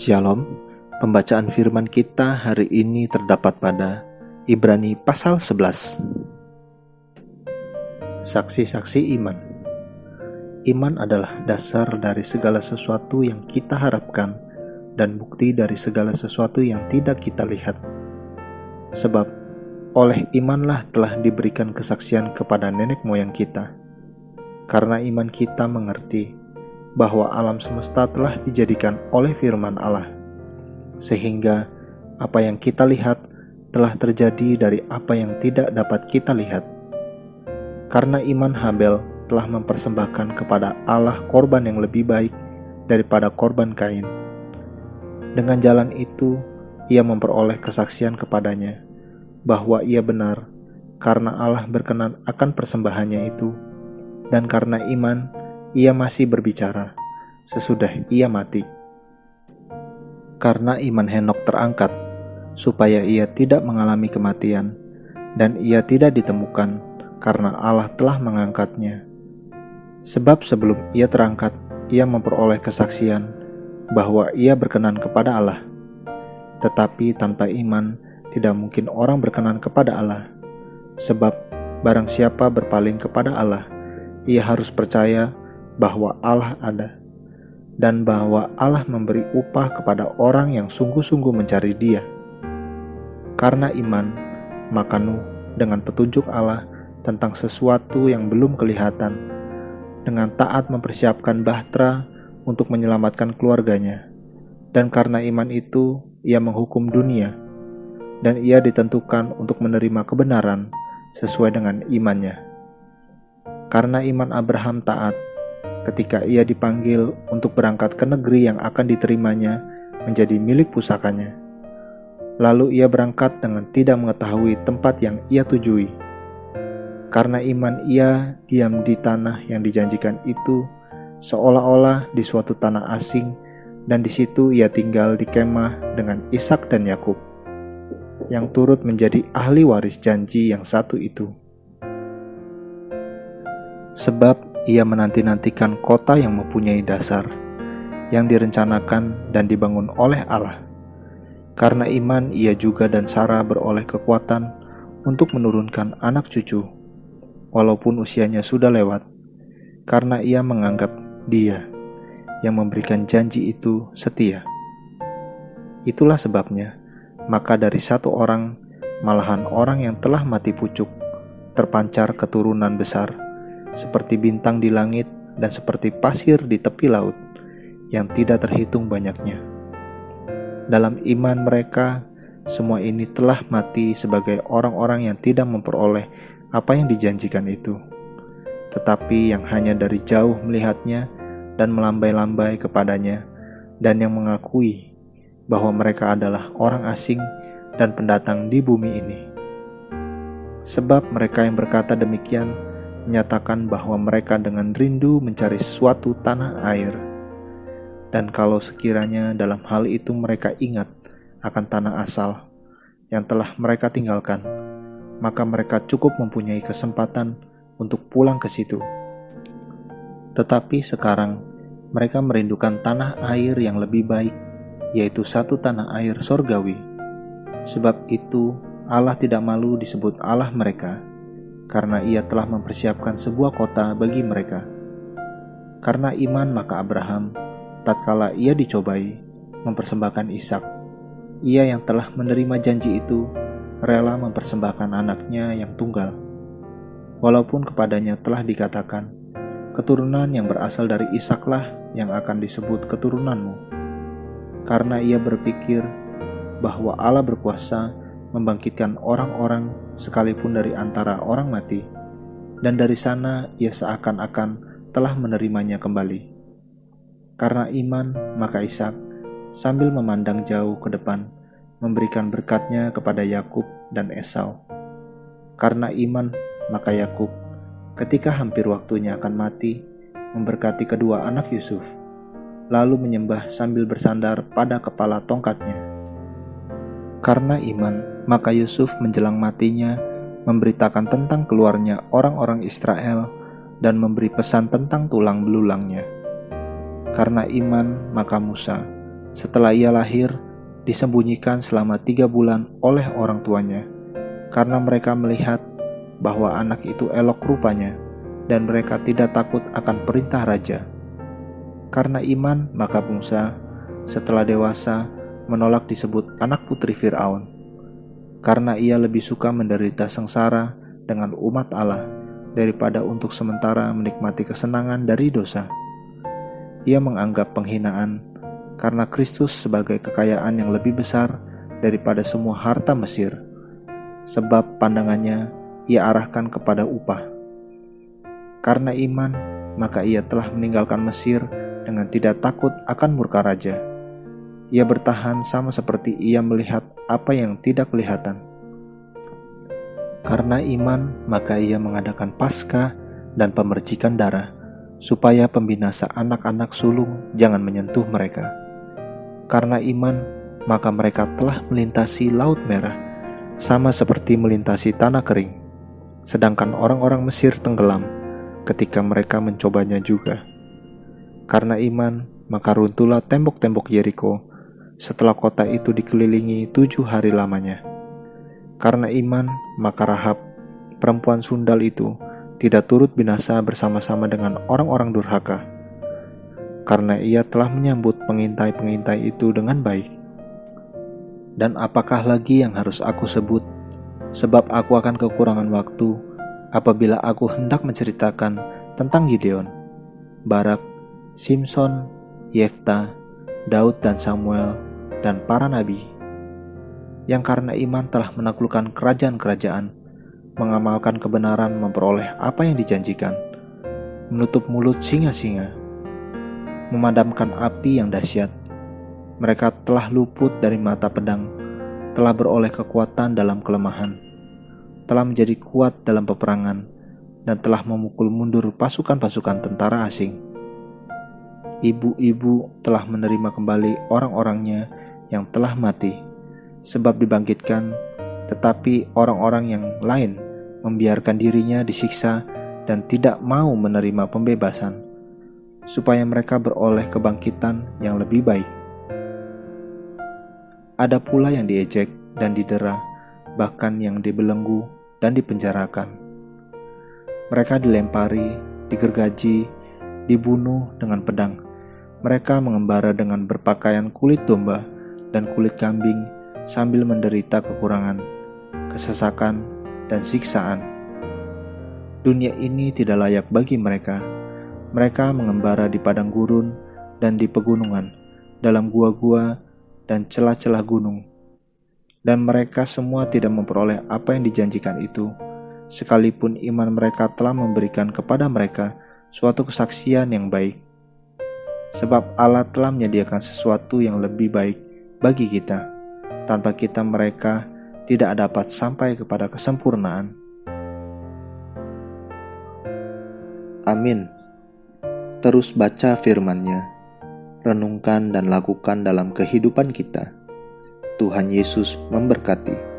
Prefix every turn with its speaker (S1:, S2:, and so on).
S1: Shalom, pembacaan firman kita hari ini terdapat pada Ibrani pasal 11. Saksi-saksi iman. Iman adalah dasar dari segala sesuatu yang kita harapkan dan bukti dari segala sesuatu yang tidak kita lihat. Sebab oleh imanlah telah diberikan kesaksian kepada nenek moyang kita. Karena iman kita mengerti bahwa alam semesta telah dijadikan oleh firman Allah, sehingga apa yang kita lihat telah terjadi dari apa yang tidak dapat kita lihat. Karena iman Habel telah mempersembahkan kepada Allah korban yang lebih baik daripada korban Kain. Dengan jalan itu, ia memperoleh kesaksian kepadanya bahwa ia benar, karena Allah berkenan akan persembahannya itu, dan karena iman ia masih berbicara sesudah ia mati. Karena iman Henok terangkat, supaya ia tidak mengalami kematian, dan ia tidak ditemukan, karena Allah telah mengangkatnya. Sebab sebelum ia terangkat, ia memperoleh kesaksian bahwa ia berkenan kepada Allah. Tetapi tanpa iman, tidak mungkin orang berkenan kepada Allah. Sebab barang siapa berpaling kepada Allah, ia harus percaya bahwa Allah ada, dan bahwa Allah memberi upah kepada orang yang sungguh-sungguh mencari Dia. Karena iman, maka Nuh dengan petunjuk Allah tentang sesuatu yang belum kelihatan, dengan taat mempersiapkan bahtera untuk menyelamatkan keluarganya. Dan karena iman itu, ia menghukum dunia, dan ia ditentukan untuk menerima kebenaran sesuai dengan imannya. Karena iman Abraham taat, ketika ia dipanggil untuk berangkat ke negeri yang akan diterimanya menjadi milik pusakanya. Lalu ia berangkat dengan tidak mengetahui tempat yang ia tujui. Karena iman ia diam di tanah yang dijanjikan itu, seolah-olah di suatu tanah asing, dan di situ ia tinggal di kemah dengan Ishak dan Yakub, yang turut menjadi ahli waris janji yang satu itu. Sebab ia menanti-nantikan kota yang mempunyai dasar, yang direncanakan dan dibangun oleh Allah. Karena iman ia juga dan Sarah beroleh kekuatan untuk menurunkan anak cucu, walaupun usianya sudah lewat, karena ia menganggap Dia yang memberikan janji itu setia. Itulah sebabnya, maka dari satu orang, malahan orang yang telah mati pucuk, terpancar keturunan besar, seperti bintang di langit dan seperti pasir di tepi laut, yang tidak terhitung banyaknya. Dalam iman mereka, semua ini telah mati sebagai orang-orang yang tidak memperoleh apa yang dijanjikan itu, tetapi yang hanya dari jauh melihatnya dan melambai-lambai kepadanya, dan yang mengakui bahwa mereka adalah orang asing dan pendatang di bumi ini. Sebab mereka yang berkata demikian menyatakan bahwa mereka dengan rindu mencari suatu tanah air. Dan kalau sekiranya dalam hal itu mereka ingat akan tanah asal yang telah mereka tinggalkan, maka mereka cukup mempunyai kesempatan untuk pulang ke situ. Tetapi sekarang mereka merindukan tanah air yang lebih baik, yaitu satu tanah air sorgawi. Sebab itu Allah tidak malu disebut Allah mereka, karena ia telah mempersiapkan sebuah kota bagi mereka. Karena iman maka Abraham, tatkala ia dicobai, mempersembahkan Ishak. Ia yang telah menerima janji itu, rela mempersembahkan anaknya yang tunggal. Walaupun kepadanya telah dikatakan, keturunan yang berasal dari Ishaklah yang akan disebut keturunanmu. Karena ia berpikir bahwa Allah berkuasa membangkitkan orang-orang sekalipun dari antara orang mati, dan dari sana ia seakan-akan telah menerimanya kembali. Karena iman, maka Ishak sambil memandang jauh ke depan, memberikan berkatnya kepada Yakub dan Esau. Karena iman, maka Yakub, ketika hampir waktunya akan mati, memberkati kedua anak Yusuf, lalu menyembah sambil bersandar pada kepala tongkatnya. Karena iman, maka Yusuf menjelang matinya memberitakan tentang keluarnya orang-orang Israel dan memberi pesan tentang tulang belulangnya. Karena iman, maka Musa, Setelah ia lahir, disembunyikan selama 3 bulan oleh orang tuanya, karena mereka melihat bahwa anak itu elok rupanya, dan mereka tidak takut akan perintah raja. Karena iman, maka Musa, setelah dewasa, menolak disebut anak putri Fir'aun, karena ia lebih suka menderita sengsara dengan umat Allah daripada untuk sementara menikmati kesenangan dari dosa. Ia menganggap penghinaan karena Kristus sebagai kekayaan yang lebih besar daripada semua harta Mesir, sebab pandangannya ia arahkan kepada upah. Karena iman, maka ia telah meninggalkan Mesir dengan tidak takut akan murka raja. Ia bertahan sama seperti ia melihat apa yang tidak kelihatan. Karena iman, maka ia mengadakan Paskah dan pemercikan darah, supaya pembinasa anak-anak sulung jangan menyentuh mereka. Karena iman, maka mereka telah melintasi Laut Merah, sama seperti melintasi tanah kering. Sedangkan orang-orang Mesir tenggelam ketika mereka mencobanya juga. Karena iman, maka runtuhlah tembok-tembok Yeriko setelah kota itu dikelilingi 7 hari lamanya. Karena iman, maka Rahab, perempuan sundal itu, tidak turut binasa bersama-sama dengan orang-orang durhaka, karena ia telah menyambut pengintai-pengintai itu dengan baik. Dan apakah lagi yang harus aku sebut? Sebab aku akan kekurangan waktu apabila aku hendak menceritakan tentang Gideon, Barak, Simson, Yefta, Daud dan Samuel, dan para nabi, yang karena iman telah menaklukkan kerajaan-kerajaan, mengamalkan kebenaran, memperoleh apa yang dijanjikan, menutup mulut singa-singa, memadamkan api yang dahsyat. Mereka telah luput dari mata pedang, telah beroleh kekuatan dalam kelemahan, telah menjadi kuat dalam peperangan, dan telah memukul mundur pasukan-pasukan tentara asing. Ibu-ibu telah menerima kembali orang-orangnya yang telah mati, sebab dibangkitkan, tetapi orang-orang yang lain membiarkan dirinya disiksa dan tidak mau menerima pembebasan, supaya mereka beroleh kebangkitan yang lebih baik. Ada pula yang diejek dan didera, bahkan yang dibelenggu dan dipenjarakan. Mereka dilempari, digergaji, dibunuh dengan pedang. Mereka mengembara dengan berpakaian kulit domba dan kulit kambing sambil menderita kekurangan, kesesakan, dan siksaan. Dunia ini tidak layak bagi mereka. Mereka mengembara di padang gurun dan di pegunungan, dalam gua-gua dan celah-celah gunung. Dan mereka semua tidak memperoleh apa yang dijanjikan itu, sekalipun iman mereka telah memberikan kepada mereka suatu kesaksian yang baik. Sebab Allah telah menyediakan sesuatu yang lebih baik bagi kita. Tanpa kita mereka tidak dapat sampai kepada kesempurnaan. Amin. Terus baca firman-Nya, renungkan dan lakukan dalam kehidupan kita. Tuhan Yesus memberkati.